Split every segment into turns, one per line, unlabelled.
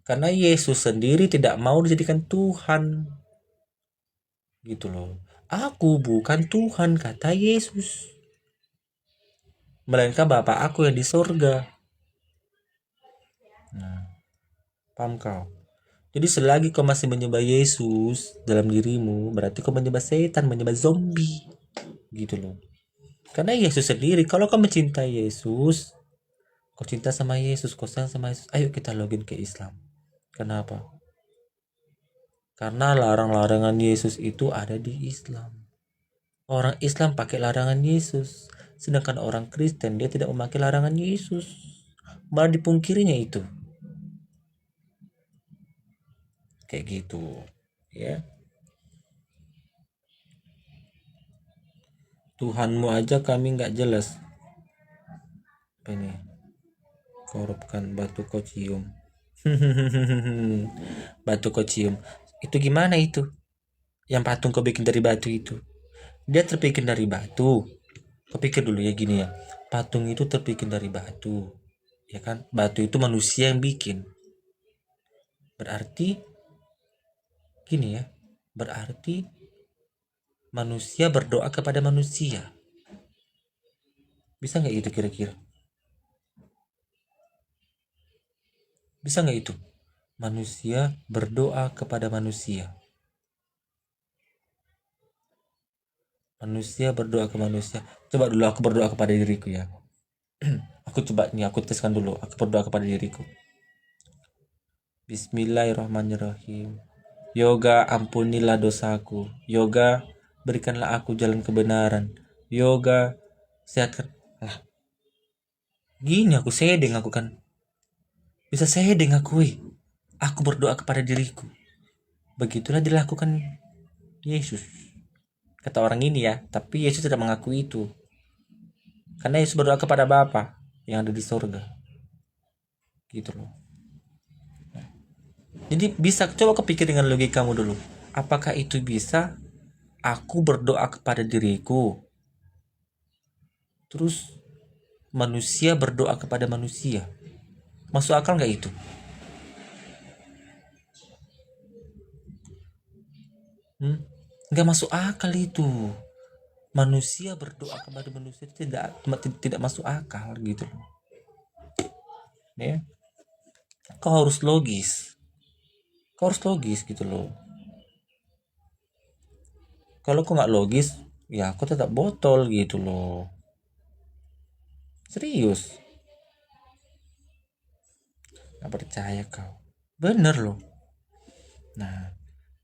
Karena Yesus sendiri tidak mau dijadikan Tuhan. Gitu loh. Aku bukan Tuhan, kata Yesus. Melainkan Bapa aku yang di sorga. Nah, paham kau? Jadi selagi kau masih menyembah Yesus dalam dirimu, berarti kau menyembah setan, menyembah zombie. Gitu loh. Karena Yesus sendiri, kalau kau mencintai Yesus, kau cinta sama Yesus, kau sayang sama Yesus, ayo kita login ke Islam. Kenapa? Karena larang-larangan Yesus itu ada di Islam. Orang Islam pakai larangan Yesus, sedangkan orang Kristen dia tidak memakai larangan Yesus, malah dipungkirinya itu. Kayak gitu, ya. Tuhanmu aja kami nggak jelas. Apa ini? Korupkan batu kau cium. Batu kau cium. Itu gimana itu? Yang patung kau bikin dari batu itu. Dia terbikin dari batu. Kau pikir dulu ya gini ya. Patung itu terbikin dari batu. Ya kan? Batu itu manusia yang bikin. Berarti gini ya. Berarti manusia berdoa kepada manusia. Bisa nggak itu kira-kira? Bisa nggak itu? Manusia berdoa kepada manusia. Manusia berdoa ke manusia. Coba dulu aku berdoa kepada diriku ya. Aku coba nih, aku teskan dulu. Aku berdoa kepada diriku. Bismillahirrahmanirrahim. Yoga, ampunilah dosaku. Yoga, berikanlah aku jalan kebenaran. Yoga, sehatkan. Lah, gini aku sedeng aku kan. Bisa sedeng aku, aku berdoa kepada diriku. Begitulah dilakukan Yesus. Kata orang ini ya, tapi Yesus tidak mengakui itu. Karena Yesus berdoa kepada Bapa yang ada di sorga. Gitu loh. Jadi bisa, coba kepikir dengan logikamu dulu. Apakah itu bisa aku berdoa kepada diriku, terus manusia berdoa kepada manusia? Masuk akal nggak itu? Nggak masuk akal itu. Manusia berdoa kepada manusia tidak masuk akal gitu loh. Ya, kau harus logis. Kau harus logis gitu loh. Kalau kau nggak logis, ya aku tetap botol gitu loh. Serius. Nggak percaya kau. Bener loh. Nah,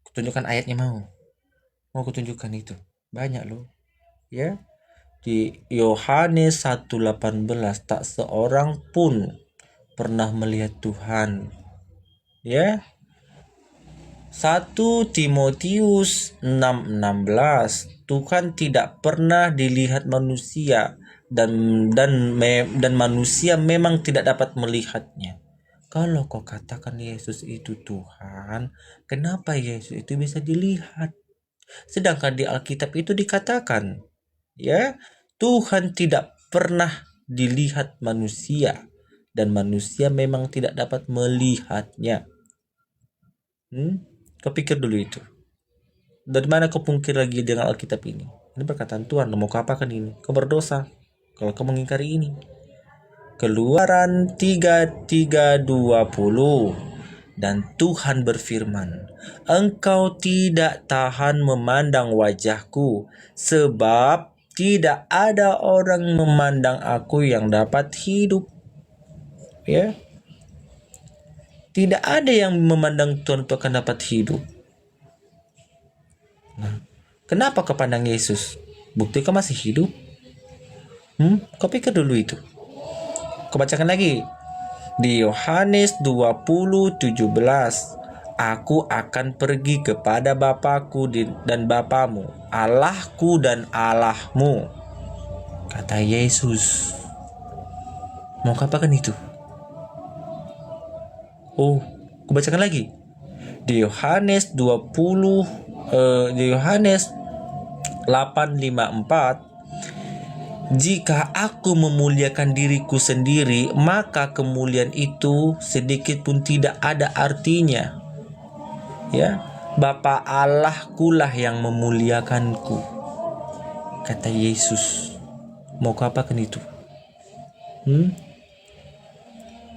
kutunjukkan ayatnya mau. Mau kutunjukkan itu. Banyak loh. Ya. Di Yohanes 1:18, tak seorang pun pernah melihat Tuhan. Ya. 1 Timotius 6:16, Tuhan tidak pernah dilihat manusia dan manusia memang tidak dapat melihatnya. Kalau kau katakan Yesus itu Tuhan, kenapa Yesus itu bisa dilihat? Sedangkan di Alkitab itu dikatakan, ya, Tuhan tidak pernah dilihat manusia dan manusia memang tidak dapat melihatnya. Kau pikir dulu itu. Dari mana kau pungkir lagi dengan Alkitab ini? Ini perkataan Tuhan, mau kau apakan ini? Kau berdosa kalau kau mengingkari ini. Keluaran 33:20. Dan Tuhan berfirman, engkau tidak tahan memandang wajahku, sebab tidak ada orang memandang aku yang dapat hidup. Ya, tidak ada yang memandang Tuhan itu akan dapat hidup. Nah, kenapa kau pandang Yesus? Bukti kau masih hidup. Kau pikir dulu itu. Kau bacakan lagi. Di Yohanes 20:17, aku akan pergi kepada Bapakku dan Bapamu, Allahku dan Allahmu, kata Yesus. Mau kapakan itu? Oh, aku bacakan lagi. Di Yohanes 8:54, Jika aku memuliakan diriku sendiri, maka kemuliaan itu sedikit pun tidak ada artinya. Ya, Bapa Allahku lah yang memuliakanku, kata Yesus. Mau apakan itu?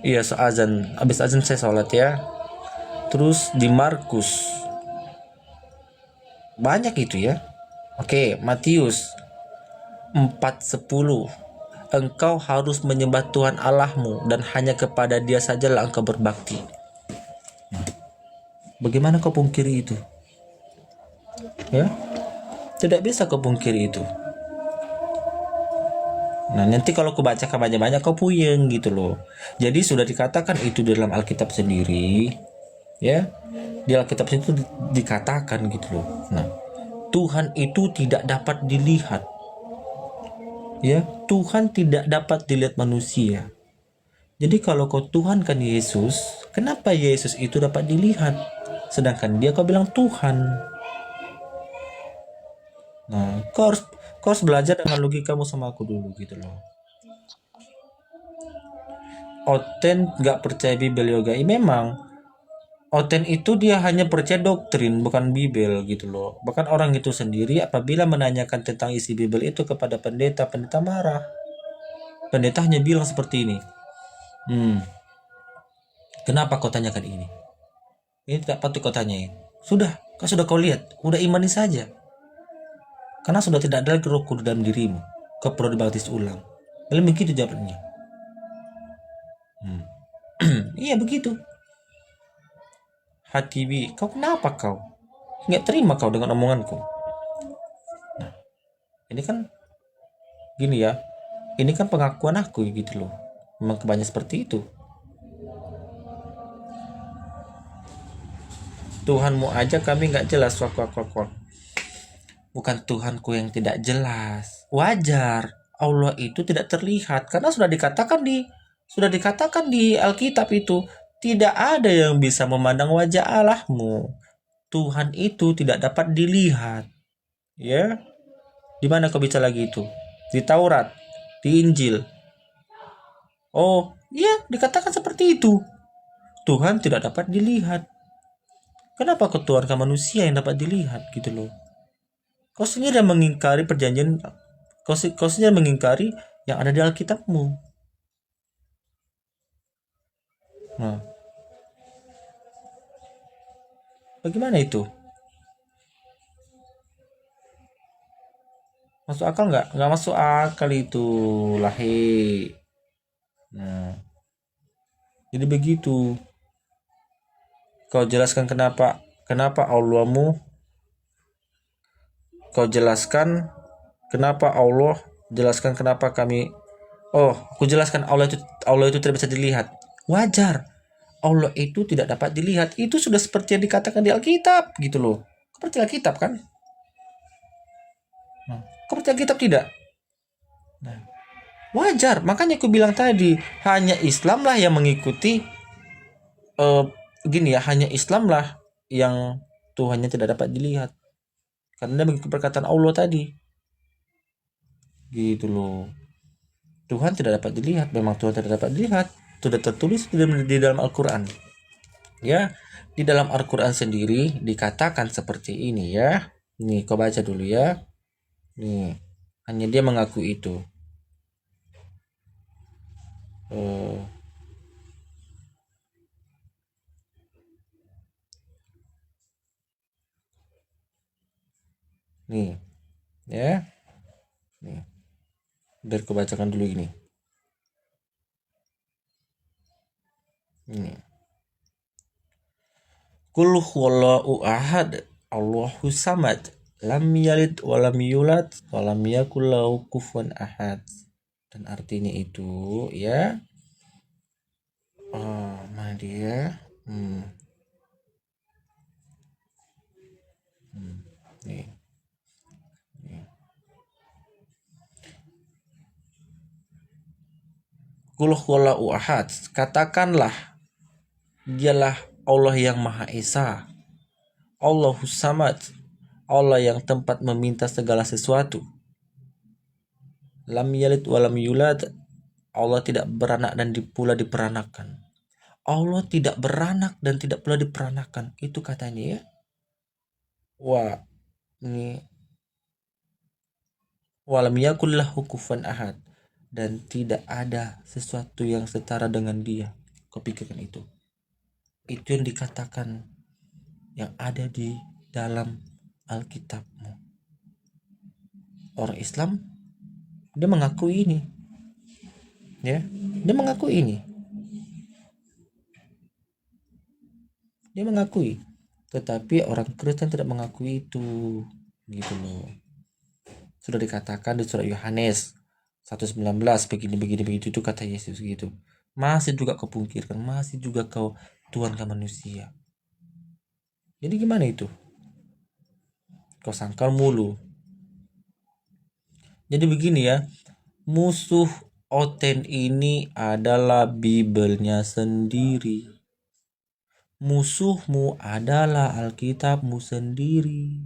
Iya, azan. Habis azan saya sholat ya. Terus di Markus banyak itu ya. Oke, Matius 4:10. Engkau harus menyembah Tuhan Allahmu dan hanya kepada Dia sajalah engkau berbakti. Bagaimana kau pungkiri itu? Ya, tidak bisa kau pungkiri itu. Nah, nanti kalau kau baca banyak-banyak kau puyeng gitu loh. Jadi sudah dikatakan itu dalam Alkitab sendiri, ya. Di Alkitab itu dikatakan gitu loh. Nah, Tuhan itu tidak dapat dilihat. Ya, Tuhan tidak dapat dilihat manusia. Jadi kalau kau Tuhan kan Yesus, kenapa Yesus itu dapat dilihat? Sedangkan dia kau bilang Tuhan. Nah, kau harus belajar dengan logikamu sama aku dulu gitu loh. Oten gak percaya Bibel yoga. Memang Oten itu dia hanya percaya doktrin, bukan Bibel gitu loh. Bahkan orang itu sendiri apabila menanyakan tentang isi Bibel itu kepada pendeta, pendeta marah. Pendeta hanya bilang seperti ini. Kenapa kau tanyakan ini? Ini tidak patut kau tanyain. Sudah kau lihat, udah imani saja. Karena sudah tidak ada lagi Roh Kudus dalam dirimu. Kau perlu dibaptis ulang. Lalu begitu jawabannya. Iya begitu. Hatibi, kau kenapa kau? Nggak terima kau dengan omonganku. Nah, ini kan gini ya. Ini kan pengakuan aku gitu loh. Memang kebanyakan seperti itu. Tuhanmu aja kami nggak jelas. Bukan Tuhanku yang tidak jelas. Wajar. Allah itu tidak terlihat karena sudah dikatakan di Alkitab itu tidak ada yang bisa memandang wajah Allahmu. Tuhan itu tidak dapat dilihat. Ya. Di mana kau baca lagi itu? Di Taurat, di Injil. Oh, iya, dikatakan seperti itu. Tuhan tidak dapat dilihat. Kenapa kau tuhankan manusia yang dapat dilihat gitu loh? Kau sendiri mengingkari perjanjian, kau sendiri mengingkari yang ada di Alkitabmu. Nah, bagaimana itu? Masuk akal nggak? Nggak masuk akal itu, lahi. Nah, jadi begitu. Kau jelaskan kenapa Allahmu. Kau jelaskan kenapa Allah. Jelaskan kenapa kami. Oh, aku jelaskan Allah itu tidak bisa dilihat. Wajar. Allah itu tidak dapat dilihat. Itu sudah seperti yang dikatakan di Alkitab gitu loh. Kau percaya Alkitab kan? Kau percaya Alkitab tidak? Nah, wajar. Makanya aku bilang tadi, hanya Islam lah yang mengikuti gini ya, hanya Islam lah yang Tuhannya tidak dapat dilihat. Karena mengikuti perkataan Allah tadi. Gitu loh. Tuhan tidak dapat dilihat. Memang Tuhan tidak dapat dilihat. Sudah tertulis di dalam Al-Quran. Ya, di dalam Al-Quran sendiri dikatakan seperti ini ya. Nih, kau baca dulu ya. Nih, hanya dia mengaku itu. Nih, ya. Nih, biar kau bacakan dulu ini. Ini. Qul huwallahu ahad, Allahu samad, lam yalid walam yulad walam yakul lahu kufuwan ahad. Dan artinya itu ya. Oh, mana dia? Nih. Qul huwallahu ahad. Katakanlah dialah Allah yang Maha Esa. Allahus Samad. Allah yang tempat meminta segala sesuatu. Lam yalid walam yulad. Allah tidak beranak dan pula diperanakan. Allah tidak beranak dan tidak pula diperanakan. Itu katanya ya. Wah, ini walam yakul lahu kufuwan ahad, dan tidak ada sesuatu yang setara dengan dia. Kau pikirkan itu. Itu yang dikatakan yang ada di dalam Alkitabmu. Orang Islam dia mengakui ini. Ya, dia mengakui ini. Dia mengakui. Tetapi orang Kristen tidak mengakui itu. Gitu loh. Sudah dikatakan di surat Yohanes 1:19 begini begitu itu kata Yesus gitu. Masih juga kau pungkirkan, masih juga kau tuhankan manusia. Jadi gimana itu? Kau sangkal mulu. Jadi begini ya, musuh Oten ini adalah Bibelnya sendiri. Musuhmu adalah Alkitabmu sendiri.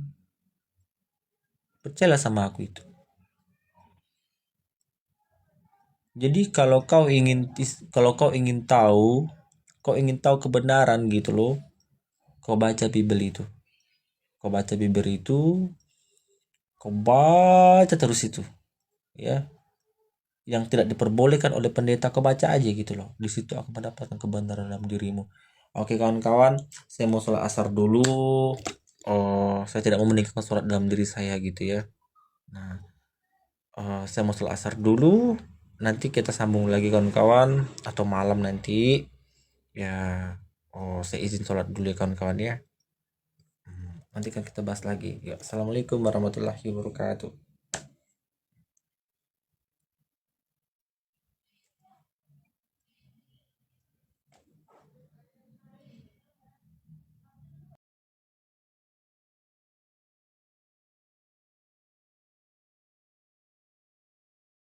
Percayalah sama aku itu. Jadi kalau kau ingin tahu kebenaran gitu loh, kau baca Bible itu. Kau baca Bible itu, kau baca terus itu. Ya, yang tidak diperbolehkan oleh pendeta kau baca aja gitu loh. Di situ akan mendapatkan kebenaran dalam dirimu. Oke kawan-kawan, saya mau sholat asar dulu. Oh, saya tidak mau meninggalkan sholat dalam diri saya gitu ya. Nah, saya mau sholat asar dulu. Nanti kita sambung lagi kawan-kawan, atau malam nanti. Ya, saya izin sholat dulu ya kawan-kawan ya. Nanti kan kita bahas lagi. Ya, assalamualaikum warahmatullahi wabarakatuh.